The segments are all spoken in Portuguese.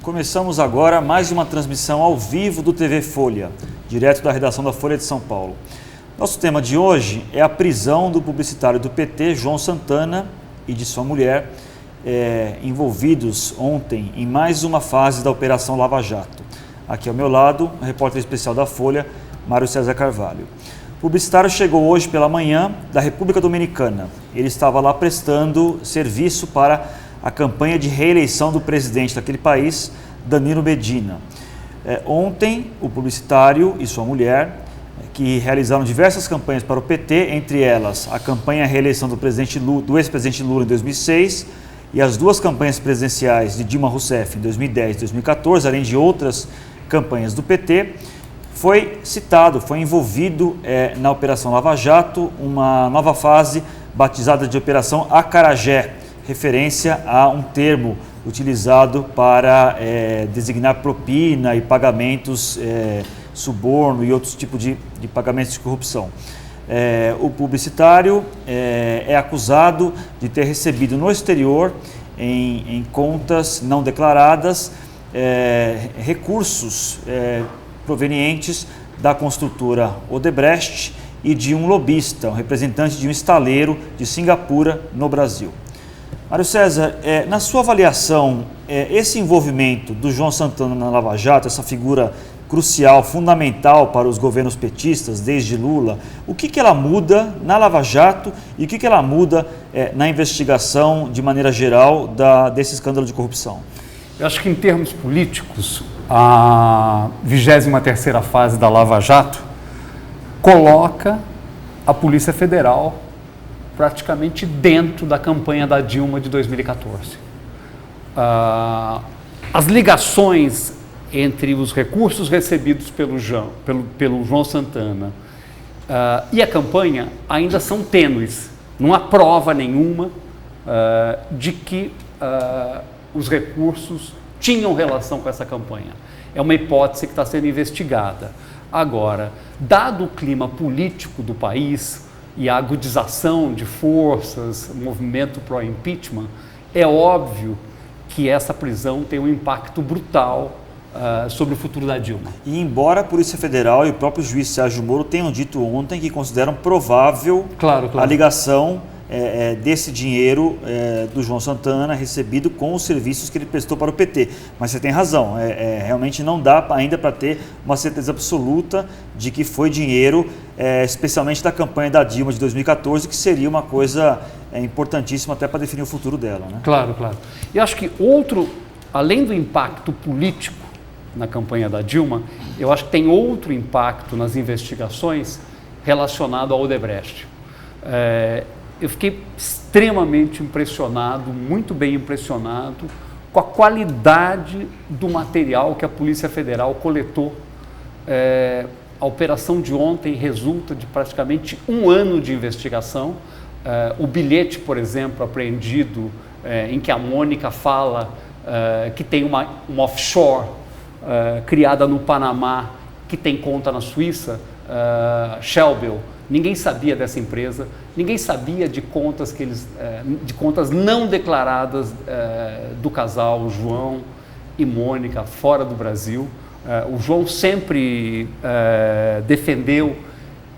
Começamos agora mais uma transmissão ao vivo do TV Folha, direto da redação da Folha de São Paulo. Nosso tema de hoje é a prisão do publicitário do PT, João Santana, e de sua mulher, envolvidos ontem em mais uma fase da Operação Lava Jato. Aqui ao meu lado, o repórter especial da Folha, Mário César Carvalho. O publicitário chegou hoje pela manhã da República Dominicana. Ele estava lá prestando serviço para a campanha de reeleição do presidente daquele país, Danilo Medina. Ontem, o publicitário e sua mulher, que realizaram diversas campanhas para o PT, entre elas a campanha reeleição do ex-presidente Lula em 2006 e as duas campanhas presidenciais de Dilma Rousseff em 2010 e 2014, além de outras campanhas do PT, foi envolvido na Operação Lava Jato, uma nova fase batizada de Operação Acarajé, referência a um termo utilizado para designar propina e pagamentos, suborno e outros tipos de pagamentos de corrupção. O publicitário é acusado de ter recebido no exterior, em contas não declaradas, recursos provenientes da construtora Odebrecht e de um lobista, um representante de um estaleiro de Singapura, no Brasil. Mário César, na sua avaliação, esse envolvimento do João Santana na Lava Jato, essa figura crucial, fundamental para os governos petistas desde Lula, o que ela muda na Lava Jato e o que ela muda na investigação de maneira geral desse escândalo de corrupção? Eu acho que em termos políticos, a 23ª fase da Lava Jato coloca a Polícia Federal praticamente dentro da campanha da Dilma de 2014. As ligações entre os recursos recebidos pelo João Santana e a campanha ainda são tênues. Não há prova nenhuma de que os recursos tinham relação com essa campanha. É uma hipótese que está sendo investigada. Agora, dado o clima político do país e a agudização de forças, movimento pró-impeachment, é óbvio que essa prisão tem um impacto brutal sobre o futuro da Dilma. E embora a Polícia Federal e o próprio juiz Sérgio Moro tenham dito ontem que consideram provável a ligação desse dinheiro do João Santana recebido com os serviços que ele prestou para o PT. Mas você tem razão, realmente não dá ainda para ter uma certeza absoluta de que foi dinheiro, especialmente da campanha da Dilma de 2014, que seria uma coisa importantíssima até para definir o futuro dela, né? Claro. E acho que além do impacto político na campanha da Dilma, eu acho que tem outro impacto nas investigações relacionado ao Odebrecht. Eu fiquei extremamente impressionado, muito bem impressionado, com a qualidade do material que a Polícia Federal coletou. A operação de ontem resulta de praticamente 1 ano de investigação. O bilhete, por exemplo, apreendido, em que a Mônica fala que tem uma offshore criada no Panamá, que tem conta na Suíça, Shellbel. Ninguém sabia dessa empresa, ninguém sabia de contas de contas não declaradas do casal João e Mônica fora do Brasil. O João sempre defendeu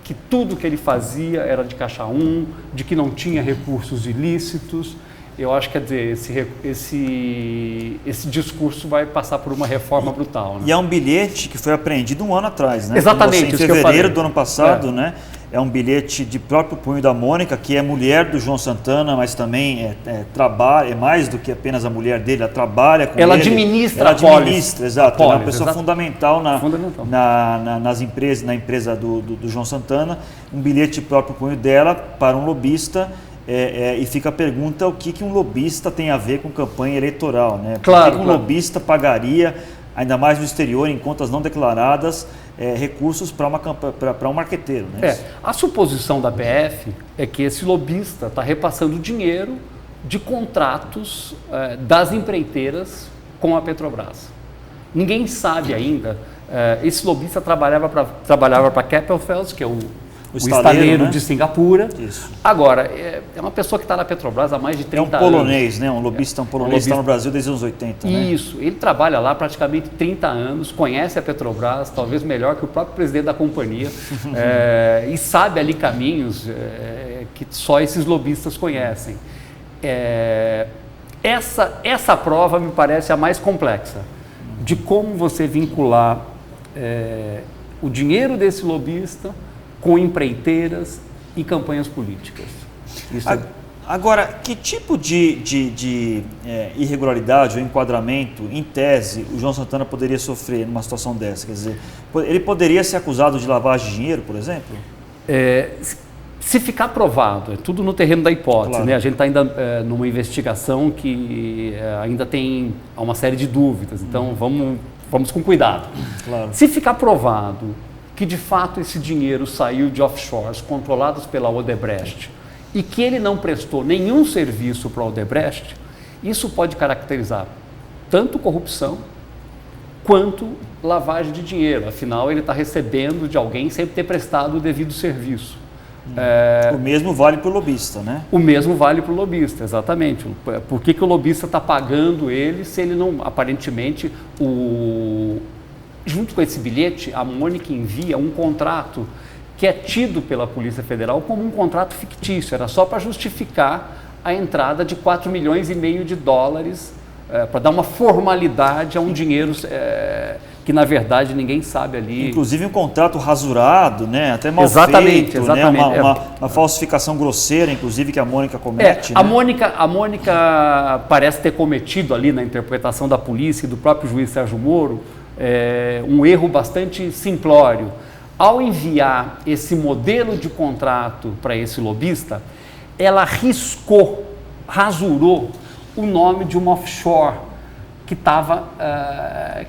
que tudo que ele fazia era de caixa 1, de que não tinha recursos ilícitos. Eu acho que, quer dizer, esse discurso vai passar por uma reforma brutal, né? E é um bilhete que foi apreendido 1 ano atrás, né? Exatamente. Em fevereiro do ano passado, né? É um bilhete de próprio punho da Mônica, que é mulher do João Santana, mas também trabalha, é mais do que apenas a mulher dele, ela trabalha com ele. Ela administra, exato. Ela é uma pessoa fundamental nas empresas, na empresa do João Santana. Um bilhete de próprio punho dela para um lobista. E fica a pergunta, o que um lobista tem a ver com campanha eleitoral, né? Por que um lobista pagaria, ainda mais no exterior, em contas não declaradas, recursos para um marqueteiro, né? A suposição da PF é que esse lobista está repassando dinheiro de contratos das empreiteiras com a Petrobras. Ninguém sabe ainda. Esse lobista trabalhava para Capital Fells, que é o o estaleiro, né? de Singapura. Isso. Agora, é uma pessoa que está na Petrobras há mais de 30 anos. É um polonês, né? Um lobista polonês que está no Brasil desde os anos 80, né? Isso, ele trabalha lá praticamente 30 anos, conhece a Petrobras, talvez melhor que o próprio presidente da companhia, e sabe ali caminhos que só esses lobistas conhecem. Essa prova me parece a mais complexa, de como você vincular o dinheiro desse lobista com empreiteiras e campanhas políticas. Agora, que tipo de irregularidade ou enquadramento, em tese, o João Santana poderia sofrer numa situação dessa? Quer dizer, ele poderia ser acusado de lavagem de dinheiro, por exemplo? Se ficar provado, é tudo no terreno da hipótese, claro, né? A gente está ainda numa investigação que ainda tem uma série de dúvidas, então vamos com cuidado. Claro. Se ficar provado que de fato esse dinheiro saiu de offshores controlados pela Odebrecht e que ele não prestou nenhum serviço para a Odebrecht, isso pode caracterizar tanto corrupção quanto lavagem de dinheiro. Afinal, ele está recebendo de alguém sem ter prestado o devido serviço. O mesmo vale para o lobista, né? O mesmo vale para o lobista, exatamente. Por que o lobista está pagando ele se ele não, aparentemente, junto com esse bilhete, a Mônica envia um contrato que é tido pela Polícia Federal como um contrato fictício, era só para justificar a entrada de 4,5 milhões de dólares, para dar uma formalidade a um dinheiro que na verdade ninguém sabe ali. Inclusive um contrato rasurado, né? Até mal exatamente, feito, exatamente. Né? Uma falsificação grosseira, inclusive, que a Mônica comete. A Mônica parece ter cometido ali na interpretação da polícia e do próprio juiz Sérgio Moro um erro bastante simplório. Ao enviar esse modelo de contrato para esse lobista, ela rasurou o nome de uma offshore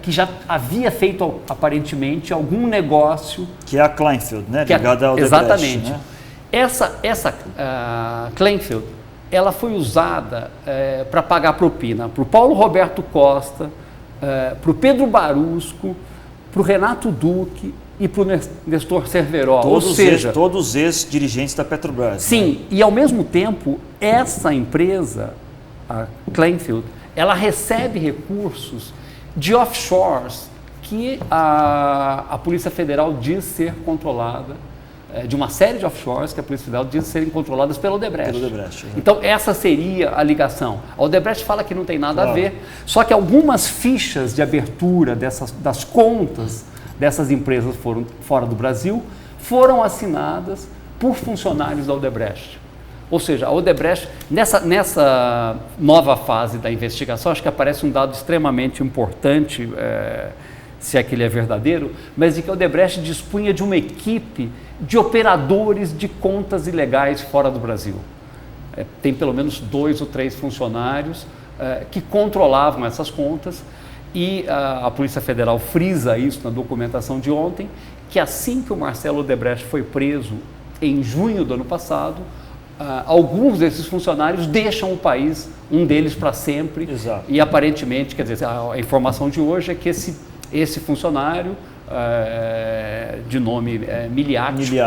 que já havia feito aparentemente algum negócio. Que é a Kleinfeld, né? Ligada ao Odebrecht. Exatamente. Né? Essa Kleinfeld, ela foi usada para pagar propina para o Paulo Roberto Costa, para o Pedro Barusco, para o Renato Duque e para o Nestor Cerveró. Todos ex-dirigentes da Petrobras. Sim, né? E ao mesmo tempo, essa empresa, a Kleinfeld, ela recebe recursos de offshores que a Polícia Federal diz ser controlada, de uma série de offshores que a Polícia Federal diz serem controladas pelo Odebrecht. Então, essa seria a ligação. A Odebrecht fala que não tem nada a ver, só que algumas fichas de abertura das contas dessas empresas fora do Brasil foram assinadas por funcionários da Odebrecht. Ou seja, a Odebrecht, nessa nova fase da investigação, acho que aparece um dado extremamente importante, se é que ele é verdadeiro, mas de que a Odebrecht dispunha de uma equipe de operadores de contas ilegais fora do Brasil. Tem pelo menos 2 ou 3 funcionários que controlavam essas contas e a Polícia Federal frisa isso na documentação de ontem, que assim que o Marcelo Odebrecht foi preso em junho do ano passado, alguns desses funcionários deixam o país, um deles para sempre. Exato. E aparentemente, quer dizer, a informação de hoje é que esse funcionário, de nome Miliaccio,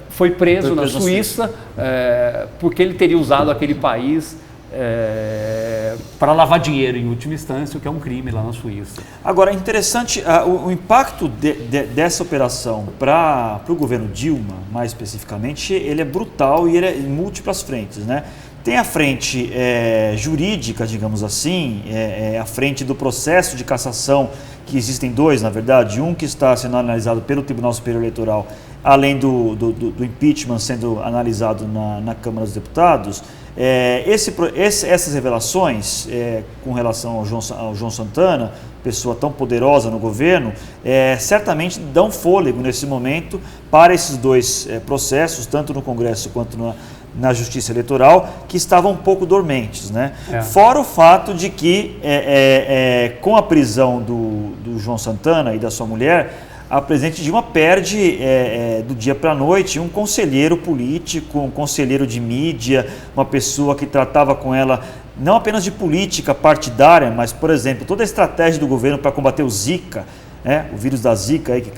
foi preso na Suíça porque ele teria usado aquele país para lavar dinheiro em última instância, o que é um crime lá na Suíça. Agora, é interessante o impacto dessa operação para o governo Dilma, mais especificamente, ele é brutal e ele é em múltiplas frentes, né? Tem a frente jurídica, digamos assim, a frente do processo de cassação, que existem 2, na verdade, um que está sendo analisado pelo Tribunal Superior Eleitoral, além do impeachment sendo analisado na Câmara dos Deputados. Essas revelações com relação ao João Santana, pessoa tão poderosa no governo, certamente dão fôlego nesse momento para esses 2 processos, tanto no Congresso quanto na Justiça Eleitoral, que estavam um pouco dormentes, né? Fora o fato de que, com a prisão do João Santana e da sua mulher, a presidente Dilma perde do dia para a noite um conselheiro político, um conselheiro de mídia, uma pessoa que tratava com ela não apenas de política partidária, mas, por exemplo, toda a estratégia do governo para combater o Zika, o vírus da Zika aí que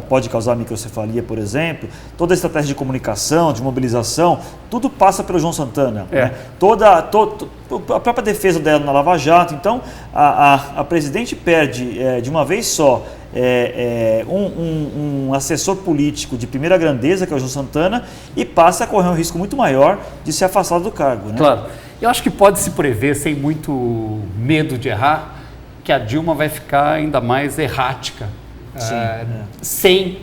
pode causar microcefalia, por exemplo, toda a estratégia de comunicação, de mobilização, tudo passa pelo João Santana. Né? A própria defesa dela na Lava Jato. Então, a presidente perde de uma vez só um assessor político de primeira grandeza, que é o João Santana, e passa a correr um risco muito maior de ser afastado do cargo. Né? Claro. Eu acho que pode se prever, sem muito medo de errar, que a Dilma vai ficar ainda mais errática, sem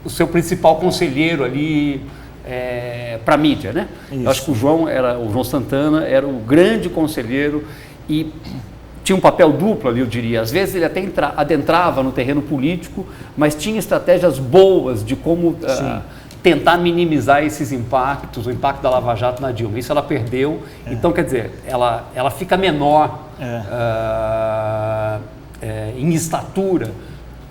o seu principal conselheiro ali para a mídia, né? Eu acho que o João Santana era o grande conselheiro e tinha um papel duplo ali, eu diria. Às vezes ele até adentrava no terreno político, mas tinha estratégias boas de como tentar minimizar esses impactos, o impacto da Lava Jato na Dilma. Isso ela perdeu. Então, quer dizer, ela fica menor em estatura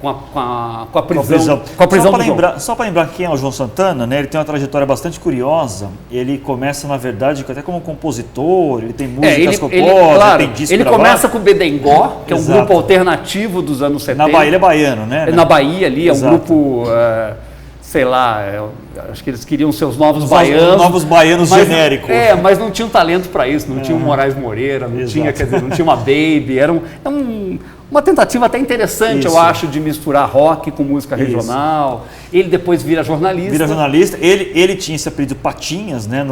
com a prisão do João. Só para lembrar quem é o João Santana, né? Ele tem uma trajetória bastante curiosa. Ele começa, na verdade, até como compositor, ele tem músicas coposas, ele começa com o Bedengó, que é um grupo alternativo dos anos 70. Na Bahia, ele é baiano, né? Na Bahia ali, é um grupo... sei lá, acho que eles queriam seus novos baianos. Novos baianos genéricos. Mas não tinham talento para isso, não tinha o Moraes Moreira, não tinha uma Baby, era uma tentativa até interessante, eu acho, de misturar rock com música regional. Ele depois vira jornalista. Ele tinha esse apelido Patinhas, né,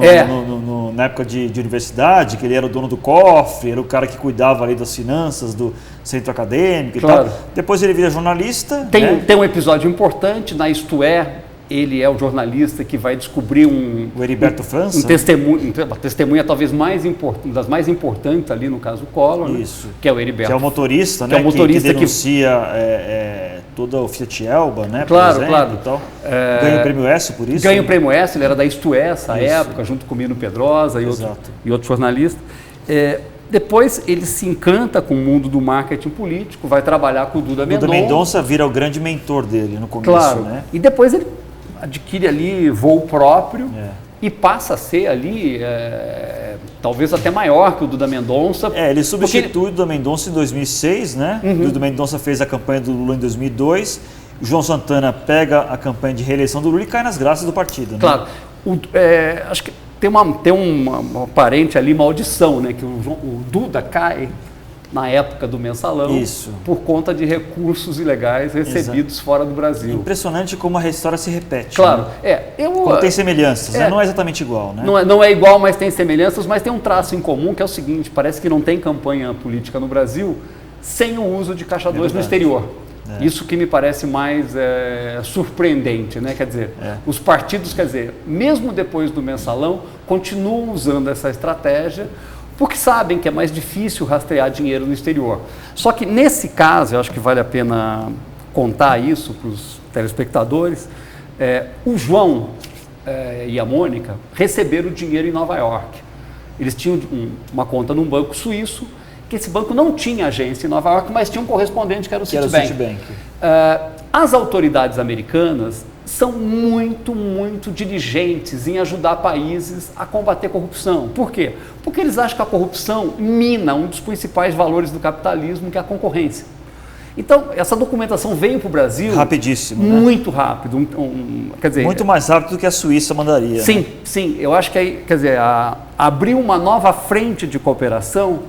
na época de universidade, que ele era o dono do cofre, era o cara que cuidava ali das finanças do centro acadêmico e tal. Depois ele vira jornalista. Tem um episódio importante na Isto É. Ele é o jornalista que vai descobrir o Heriberto França? Uma testemunha talvez das mais importantes ali no caso Collor, isso. Né? Que é o Heriberto. Que é o motorista, né? Que denuncia toda o Fiat Elba, né? Claro. Então, ganha o Prêmio S por isso? Ganha o Prêmio S, ele era da Isto É, essa época, junto com o Mino Pedrosa e outro jornalista. Depois ele se encanta com o mundo do marketing político, vai trabalhar com o Duda Mendonça. Duda Mendonça vira o grande mentor dele no começo, claro. Né? E depois ele adquire ali voo próprio e passa a ser ali, talvez até maior que o Duda Mendonça. Ele substitui o Duda Mendonça em 2006, né? O Duda Mendonça fez a campanha do Lula em 2002, o João Santana pega a campanha de reeleição do Lula e cai nas graças do partido. Claro. Né? Acho que tem uma aparente ali maldição, né? Que o Duda cai na época do mensalão por conta de recursos ilegais recebidos fora do Brasil. Impressionante como a história se repete. Claro. Né? Como tem semelhanças, né? Não é exatamente igual. Né? Não é igual, mas tem semelhanças, mas tem um traço em comum que é o seguinte, parece que não tem campanha política no Brasil sem o uso de caixa 2 no exterior. Isso que me parece mais surpreendente, né? Quer dizer, os partidos, mesmo depois do mensalão, continuam usando essa estratégia porque sabem que é mais difícil rastrear dinheiro no exterior. Só que nesse caso, eu acho que vale a pena contar isso para os telespectadores, o João e a Mônica receberam dinheiro em Nova York. Eles tinham uma conta num banco suíço, que esse banco não tinha agência em Nova York, mas tinha um correspondente que era o Citibank. As autoridades americanas são muito, muito diligentes em ajudar países a combater corrupção. Por quê? Porque eles acham que a corrupção mina um dos principais valores do capitalismo, que é a concorrência. Então, essa documentação veio para o Brasil... Rapidíssimo. Muito rápido. Muito mais rápido do que a Suíça mandaria. Sim. Eu acho que abriu uma nova frente de cooperação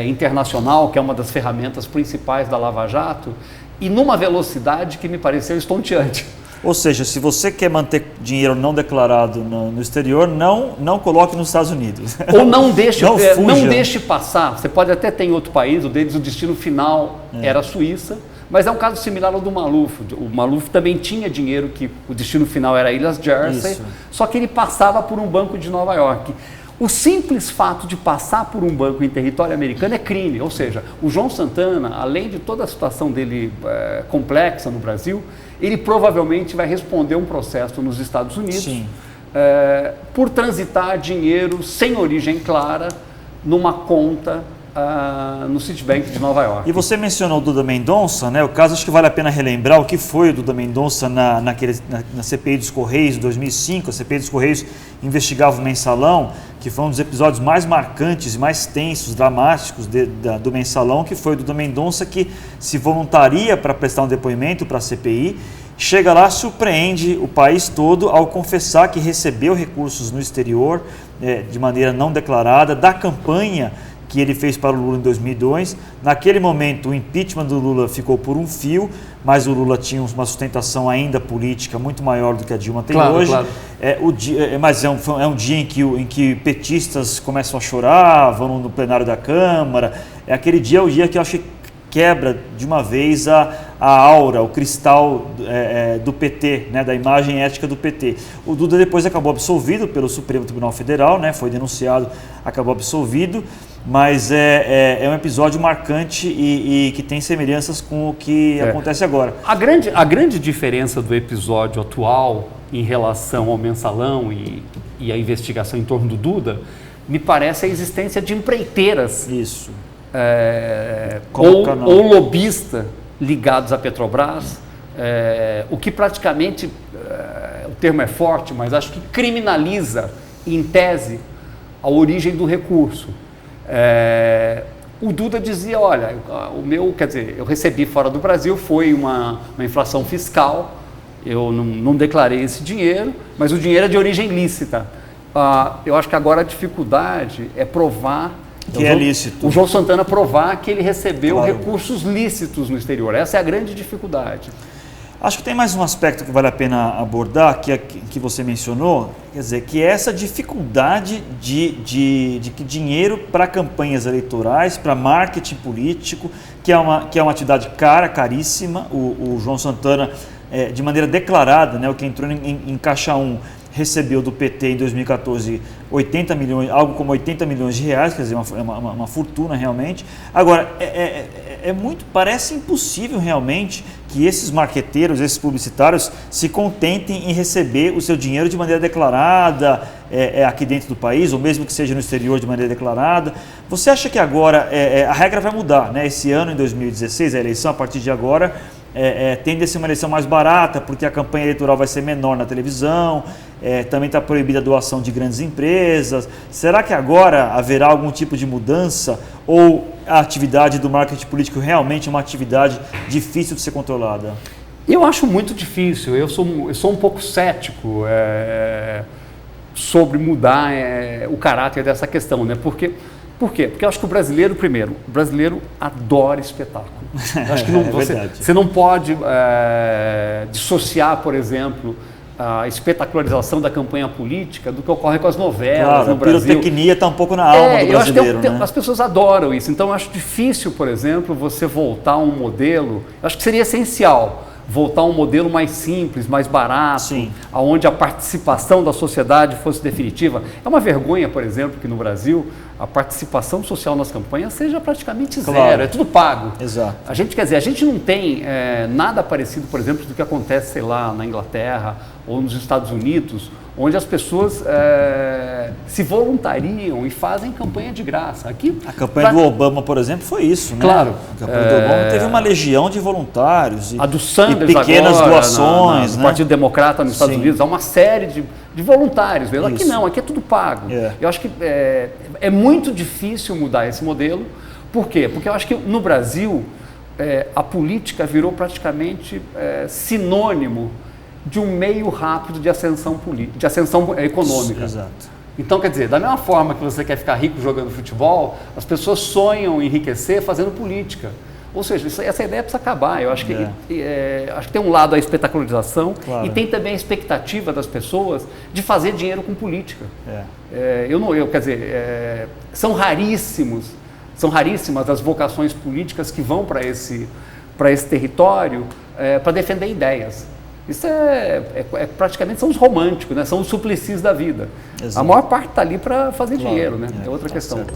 internacional, que é uma das ferramentas principais da Lava Jato, e numa velocidade que me pareceu estonteante. Ou seja, se você quer manter dinheiro não declarado no exterior, não coloque nos Estados Unidos. Ou não deixe passar. Você pode até ter em outro país, o deles o destino final era a Suíça, mas é um caso similar ao do Maluf. O Maluf também tinha dinheiro que o destino final era Ilhas Jersey, só que ele passava por um banco de Nova York. O simples fato de passar por um banco em território americano é crime, ou seja, o João Santana, além de toda a situação dele complexa no Brasil, ele provavelmente vai responder um processo nos Estados Unidos por transitar dinheiro sem origem clara numa conta no Citibank de Nova York. E você mencionou o Duda Mendonça, né? O caso, acho que vale a pena relembrar o que foi o Duda Mendonça na CPI dos Correios em 2005. A CPI dos Correios investigava o Mensalão, que foi um dos episódios mais marcantes e mais tensos, dramáticos do Mensalão, que foi o Duda Mendonça, que se voluntaria para prestar um depoimento para a CPI, chega lá, surpreende o país todo ao confessar que recebeu recursos no exterior de maneira não declarada, da campanha que ele fez para o Lula em 2002. Naquele momento, o impeachment do Lula ficou por um fio, mas o Lula tinha uma sustentação ainda política muito maior do que a Dilma tem hoje. Claro. Mas é um dia em que petistas começam a chorar, vão no plenário da Câmara. Aquele dia é o dia que eu acho que quebra de uma vez a aura, o cristal do PT, né, da imagem ética do PT. O Duda depois acabou absolvido pelo Supremo Tribunal Federal, né, foi denunciado, acabou absolvido, mas é um episódio marcante e que tem semelhanças com o que acontece agora. A grande diferença do episódio atual em relação ao Mensalão e a investigação em torno do Duda, me parece a existência de empreiteiras. Isso. Ou lobista ligados à Petrobras, o que praticamente, o termo é forte, mas acho que criminaliza, em tese, a origem do recurso. O Duda dizia, olha, eu recebi fora do Brasil, foi uma inflação fiscal, eu não declarei esse dinheiro, mas o dinheiro é de origem lícita. Eu acho que agora a dificuldade é provar que é lícito. O João Santana provar que ele recebeu recursos lícitos no exterior. Essa é a grande dificuldade. Acho que tem mais um aspecto que vale a pena abordar, que você mencionou, quer dizer, que é essa dificuldade de que dinheiro para campanhas eleitorais, para marketing político, que é uma atividade caríssima. O João Santana, de maneira declarada, né, o que entrou em Caixa 1, recebeu do PT em 2014 80 milhões, algo como 80 milhões de reais, quer dizer, uma fortuna realmente. Agora, parece impossível realmente que esses marqueteiros, esses publicitários se contentem em receber o seu dinheiro de maneira declarada aqui dentro do país, ou mesmo que seja no exterior de maneira declarada. Você acha que agora a regra vai mudar, né? Esse ano, em 2016, a eleição, a partir de agora, tende a ser uma eleição mais barata, porque a campanha eleitoral vai ser menor na televisão, também está proibida a doação de grandes empresas. Será que agora haverá algum tipo de mudança, ou a atividade do marketing político realmente é uma atividade difícil de ser controlada? Eu acho muito difícil, eu sou um pouco cético sobre mudar o caráter dessa questão, né? Por quê? Porque eu acho que o brasileiro adora espetáculo. Acho que você não pode dissociar, por exemplo, a espetacularização da campanha política do que ocorre com as novelas no Brasil. A pirotecnia está um pouco na alma do brasileiro. Eu acho que as pessoas adoram isso. Então, eu acho difícil, por exemplo, você voltar a um modelo. Eu acho que seria essencial voltar a um modelo mais simples, mais barato, onde a participação da sociedade fosse definitiva. É uma vergonha, por exemplo, que no Brasil a participação social nas campanhas seja praticamente zero, é tudo pago. Exato. A gente não tem nada parecido, por exemplo, do que acontece, sei lá, na Inglaterra ou nos Estados Unidos, onde as pessoas se voluntariam e fazem campanha de graça. Aqui, a campanha do Obama, por exemplo, foi isso, né? Claro. A campanha do Obama teve uma legião de voluntários a do Sanders e pequenas agora, doações. No Partido Democrata nos Estados Unidos, há uma série de voluntários. Mesmo. Aqui não, aqui é tudo pago. Eu acho que é muito difícil mudar esse modelo. Por quê? Porque eu acho que no Brasil a política virou praticamente sinônimo de um meio rápido de ascensão econômica. Exato. Então, quer dizer, da mesma forma que você quer ficar rico jogando futebol, as pessoas sonham em enriquecer fazendo política. Ou seja, essa ideia precisa acabar. Eu acho que, acho que tem um lado a espetacularização e tem também a expectativa das pessoas de fazer dinheiro com política. São raríssimas as vocações políticas que vão para esse território para defender ideias. Isso praticamente são os românticos, né? São os Suplicies da vida. Exato. A maior parte está ali para fazer dinheiro, né? É outra questão. Certo.